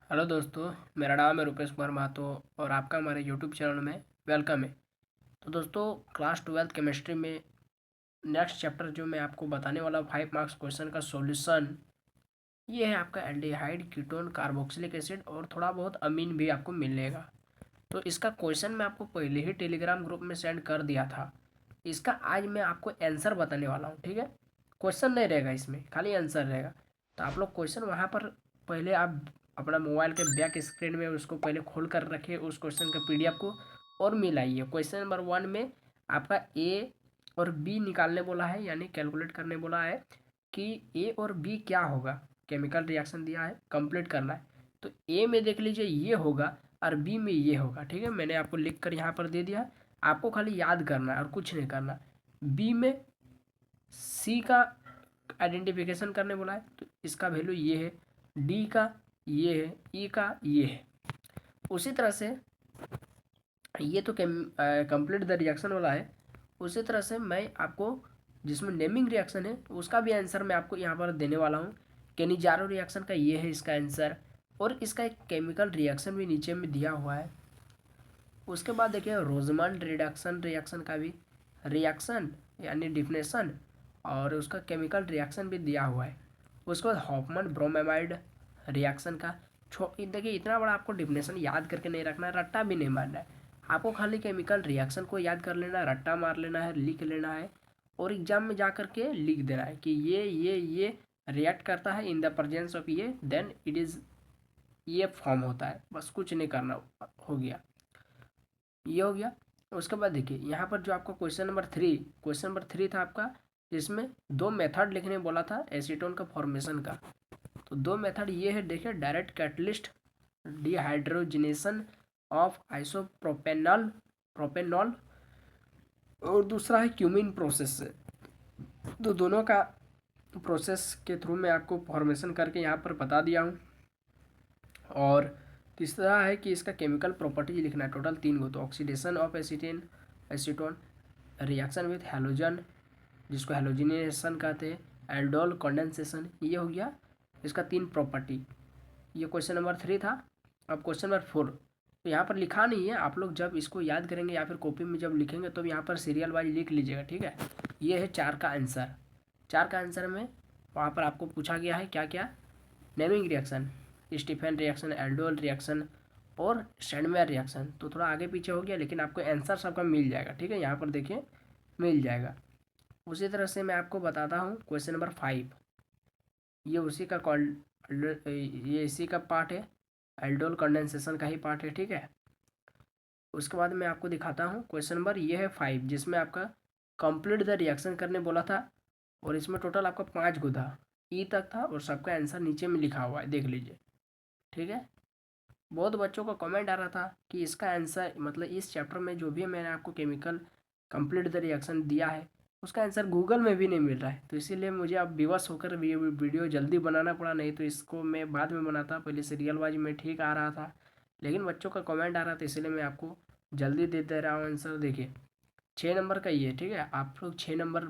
Hello दोस्तों, मेरा नाम है रुपेश कुमार महतो और आपका हमारे यूट्यूब चैनल में वेलकम है। तो दोस्तों, क्लास 12 केमिस्ट्री में नेक्स्ट चैप्टर जो मैं आपको बताने वाला 5 मार्क्स क्वेश्चन का सॉल्यूशन ये है आपका एल्डिहाइड कीटोन कार्बोक्सिलिक एसिड और थोड़ा बहुत अमीन भी आपको मिलेगा। तो इसका क्वेश्चन मैं आपको पहले ही टेलीग्राम ग्रुप में सेंड कर दिया था। इसका आज मैं आपको आंसर बताने वाला हूँ, ठीक है। क्वेश्चन नहीं रहेगा, इसमें खाली आंसर रहेगा। तो आप लोग क्वेश्चन वहाँ पर पहले आप अपना मोबाइल के बैक स्क्रीन में उसको पहले खोल कर रखिए, उस क्वेश्चन का पीडीएफ को और मिलाइए। क्वेश्चन नंबर 1 में आपका ए और बी निकालने बोला है, यानी कैलकुलेट करने बोला है कि ए और बी क्या होगा। केमिकल रिएक्शन दिया है, कंप्लीट करना है। तो ए में देख लीजिए ये होगा और बी में ये होगा, ठीक है। मैंने आपको लिख कर यहाँ पर दे दिया, आपको खाली याद करना है और कुछ नहीं करना। बी में सी का आइडेंटिफिकेशन करने बोला है, तो इसका वैल्यू ये है, डी का ये है, ई का ये है। उसी तरह से ये तो कंप्लीट द रिएक्शन वाला है। उसी तरह से मैं आपको जिसमें नेमिंग रिएक्शन है उसका भी आंसर मैं आपको यहाँ पर देने वाला हूँ। केनिजारो रिएक्शन का ये है इसका आंसर, और इसका एक केमिकल रिएक्शन भी नीचे में दिया हुआ है। उसके बाद देखिए रोजमन रिडक्शन रिएक्शन का भी रिएक्शन यानी डिफिनेशन और उसका केमिकल रिएक्शन भी दिया हुआ है। उसके बाद हॉफमैन ब्रोमेमाइड रिएक्शन का देखिए इतना बड़ा आपको डिफिनेशन याद करके नहीं रखना है, रट्टा भी नहीं मारना है। आपको खाली केमिकल रिएक्शन को याद कर लेना है, रट्टा मार लेना है, लिख लेना है और एग्जाम में जा करके लिख देना है कि ये रिएक्ट करता है इन द प्रेजेंस ऑफ ये, देन इट इज़ ये फॉर्म होता है। बस कुछ नहीं करना, हो गया, ये हो गया। उसके बाद देखिए यहाँ पर जो आपका क्वेश्चन नंबर 3 था आपका, जिसमें दो मेथड लिखने बोला था एसीटोन का फॉर्मेशन का। तो दो मेथड ये है, देखिए direct catalyst dehydrogenation of isopropanol propanol और दूसरा है क्यूमिन प्रोसेस से। तो दोनों का प्रोसेस के थ्रू मैं आपको फॉर्मेशन करके यहाँ पर बता दिया हूँ। और तीसरा है कि इसका केमिकल प्रॉपर्टीज लिखना है, टोटल 3 गो। तो oxidation of acetone, reaction with halogen जिसको हेलोजिनेशन कहते हैं, एल्डोल कंडेंसेशन, ये हो गया इसका 3 प्रॉपर्टी। ये क्वेश्चन नंबर 3 था। अब क्वेश्चन नंबर 4, तो यहाँ पर लिखा नहीं है, आप लोग जब इसको याद करेंगे या फिर कॉपी में जब लिखेंगे तो यहाँ पर सीरियल वाइज लिख लीजिएगा, ठीक है। ये है 4 का आंसर। 4 का आंसर में वहाँ पर आपको पूछा गया है क्या क्या, naming reaction, Stephen reaction, aldol reaction और स्टैंडमेयर रिएक्शन। तो थोड़ा आगे पीछे हो गया, लेकिन आपको आंसर सबका मिल जाएगा, ठीक है। यहाँ पर देखिए मिल जाएगा। उसी तरह से मैं आपको बताता हूँ क्वेश्चन नंबर 5, ये उसी का ये इसी का पार्ट है, एल्डोल कंडेंसेशन का ही पार्ट है, ठीक है। उसके बाद मैं आपको दिखाता हूँ क्वेश्चन नंबर ये है 5, जिसमें आपका कंप्लीट द रिएक्शन करने बोला था और इसमें टोटल आपका 5 गो था, ई तक था और सबका आंसर नीचे में लिखा हुआ है, देख लीजिए, ठीक है। बहुत बच्चों का कमेंट आ रहा था कि इसका आंसर मतलब इस चैप्टर में जो भी मैंने आपको केमिकल कंप्लीट द रिएक्शन दिया है उसका आंसर गूगल में भी नहीं मिल रहा है। तो इसीलिए मुझे अब विवश होकर वीडियो जल्दी बनाना पड़ा, नहीं तो इसको मैं बाद में बनाता, पहले सीरियल वाइज में ठीक आ रहा था। लेकिन बच्चों का कमेंट आ रहा था, इसीलिए मैं आपको जल्दी दे दे रहा हूँ आंसर। देखिए 6 नंबर का ये, ठीक है। आप लोग 6 नंबर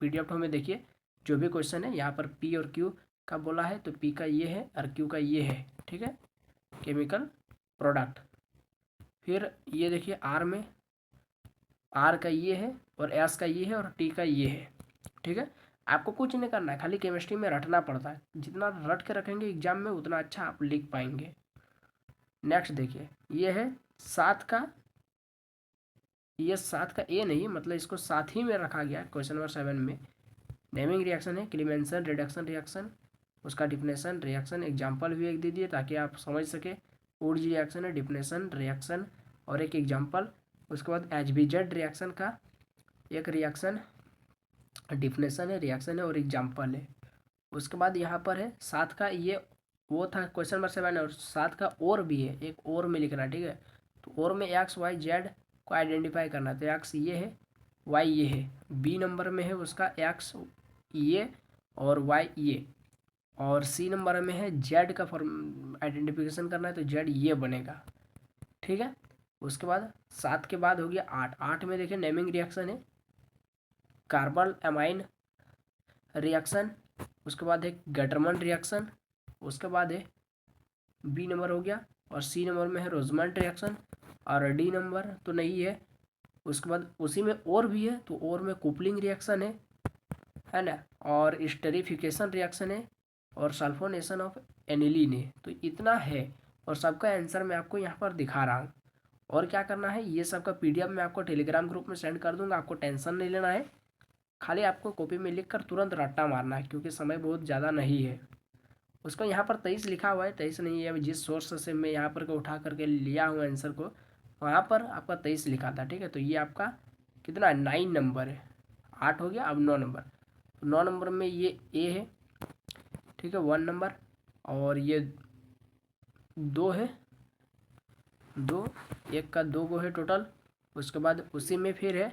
PDF में देखिए, जो भी क्वेश्चन है यहाँ पर पी और क्यू का बोला है, तो पी का ये है और क्यू का ये है, ठीक है, केमिकल प्रोडक्ट। फिर ये देखिए आर में, आर का ये है और एस का ये है और टी का ये है, ठीक है। आपको कुछ नहीं करना है, खाली केमिस्ट्री में रटना पड़ता है। जितना रट के रखेंगे एग्जाम में उतना अच्छा आप लिख पाएंगे। नेक्स्ट देखिए ये है 7 का, ये 7 का ए नहीं, मतलब इसको साथ ही में रखा गया क्वेश्चन नंबर 7 में। नेमिंग रिएक्शन है क्लीमेंसन रिडक्शन रिएक्शन, उसका डिफिनेशन रिएक्शन एग्जाम्पल भी एक दे दिए ताकि आप समझ सके। वुड्स रिएक्शन है, डिफिनेशन रिएक्शन और एक एग्जाम्पल। उसके बाद एचबीजेड रिएक्शन का एक रिएक्शन, डिफिनेशन है, रिएक्शन है और एग्जाम्पल है। उसके बाद यहाँ पर है 7 का, ये वो था क्वेश्चन नंबर 7 और 7 का और भी है, एक और में लिखना, ठीक है। तो और में एक्स वाई जेड को आइडेंटिफाई करना, तो एक्स ये है, वाई ये है। बी नंबर में है उसका एक्स ये और वाई ये, और सी नंबर में है जेड का फॉर्म आइडेंटिफिकेशन करना है, तो जेड ये बनेगा, ठीक है। उसके बाद 7 के बाद हो गया 8। 8 में देखिए नेमिंग रिएक्शन है कार्बल एमाइन रिएक्शन, उसके बाद है गटरमन रिएक्शन, उसके बाद है बी नंबर हो गया, और सी नंबर में है रोजमंड रिएक्शन, और डी नंबर तो नहीं है। उसके बाद उसी में और भी है, तो और में कुपलिंग रिएक्शन है ना, और स्टेरिफिकेशन रिएक्शन है, और सल्फोनेशन ऑफ एनिलीन है। तो इतना है, और सबका आंसर मैं आपको यहाँ पर दिखा रहा हूँ। और क्या करना है, ये सबका पीडीएफ मैं आपको टेलीग्राम ग्रुप में सेंड कर दूंगा, आपको टेंशन नहीं लेना है। खाली आपको कॉपी में लिख कर तुरंत रट्टा मारना है, क्योंकि समय बहुत ज़्यादा नहीं है। उसको यहाँ पर 23 लिखा हुआ है, 23 नहीं है। अभी जिस सोर्स से मैं यहाँ पर उठा करके लिया हूँ आंसर को, वहाँ पर आपका 23 लिखा था, ठीक है। तो ये आपका कितना है, 9 नंबर है। 8 हो गया, अब 9 नंबर। 9 नंबर में ये ए है, ठीक है, 1 नंबर, और ये 2 है, 2, एक का 2 गो है टोटल। उसके बाद उसी में फिर है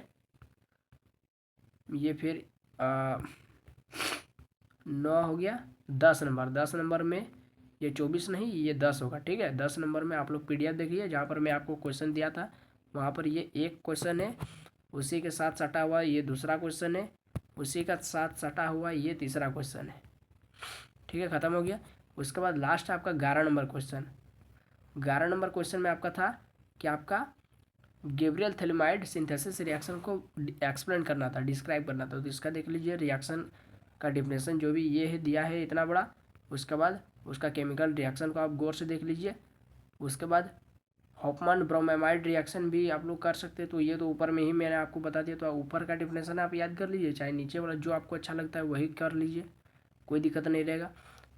ये, फिर 9 हो गया। 10 नंबर, 10 नंबर में ये 24 नहीं, ये 10 होगा, ठीक है। 10 नंबर में आप लोग पीडीएफ देखिए, जहाँ पर मैं आपको क्वेश्चन दिया था, वहाँ पर ये एक क्वेश्चन है, उसी के साथ सटा हुआ ये दूसरा क्वेश्चन है, उसी का साथ सटा हुआ ये तीसरा क्वेश्चन है, ठीक है, ख़त्म हो गया। उसके बाद लास्ट आपका 11 नंबर क्वेश्चन। 11 नंबर क्वेश्चन में आपका था कि आपका गैब्रियल थैलेमाइड सिंथेसिस रिएक्शन को एक्सप्लेन करना था, डिस्क्राइब करना था। तो इसका देख लीजिए, रिएक्शन का डिफिनेशन जो भी ये है दिया है इतना बड़ा। उसके बाद उसका केमिकल रिएक्शन को आप गौर से देख लीजिए। उसके बाद हॉफमैन ब्रोमाइड रिएक्शन भी आप लोग कर सकते हैं, तो ये तो ऊपर में ही मैंने आपको बता दिया। तो ऊपर का डिफिनेशन आप याद कर लीजिए, चाहे नीचे वाला जो आपको अच्छा लगता है वही कर लीजिए, कोई दिक्कत नहीं रहेगा।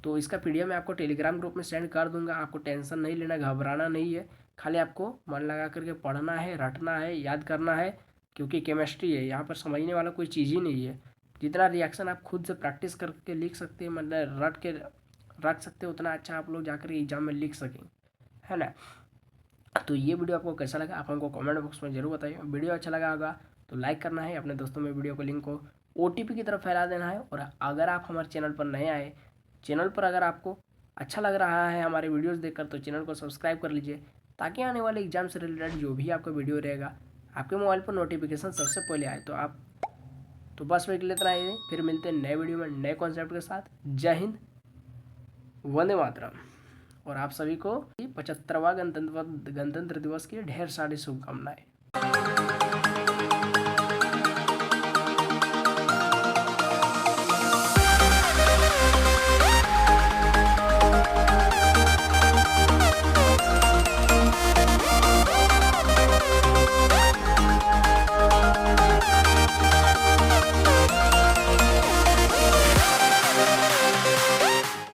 तो इसका पीडीएफ मैं आपको टेलीग्राम ग्रुप में सेंड कर दूंगा, आपको टेंशन नहीं लेना, घबराना नहीं है। खाली आपको मन लगा करके पढ़ना है, रटना है, याद करना है, क्योंकि केमिस्ट्री है, यहाँ पर समझने वाला कोई चीज़ ही नहीं है। जितना रिएक्शन आप खुद से प्रैक्टिस करके लिख सकते हैं, मतलब रट के रख सकते हैं, उतना अच्छा आप लोग जाकर एग्जाम में लिख सकें, है ना। तो ये वीडियो आपको कैसा लगा आप हमको कमेंट बॉक्स में जरूर बताइए। वीडियो अच्छा लगा होगा तो लाइक करना है, अपने दोस्तों में वीडियो को लिंक को ओटीपी की तरफ फैला देना है। और अगर आप हमारे चैनल पर नए आए, चैनल पर अगर आपको अच्छा लग रहा है हमारे वीडियोस देखकर, तो चैनल को सब्सक्राइब कर लीजिए, ताकि आने वाले एग्जाम से रिलेटेड जो भी आपका वीडियो रहेगा आपके मोबाइल पर नोटिफिकेशन सबसे पहले आए। तो बस वेट लेते रहिए, फिर मिलते हैं नए वीडियो में नए कॉन्सेप्ट के साथ। जय हिंद, वंदे मातरम। और आप सभी को 75वां गणतंत्र दिवस की ढेर सारी शुभकामनाएं।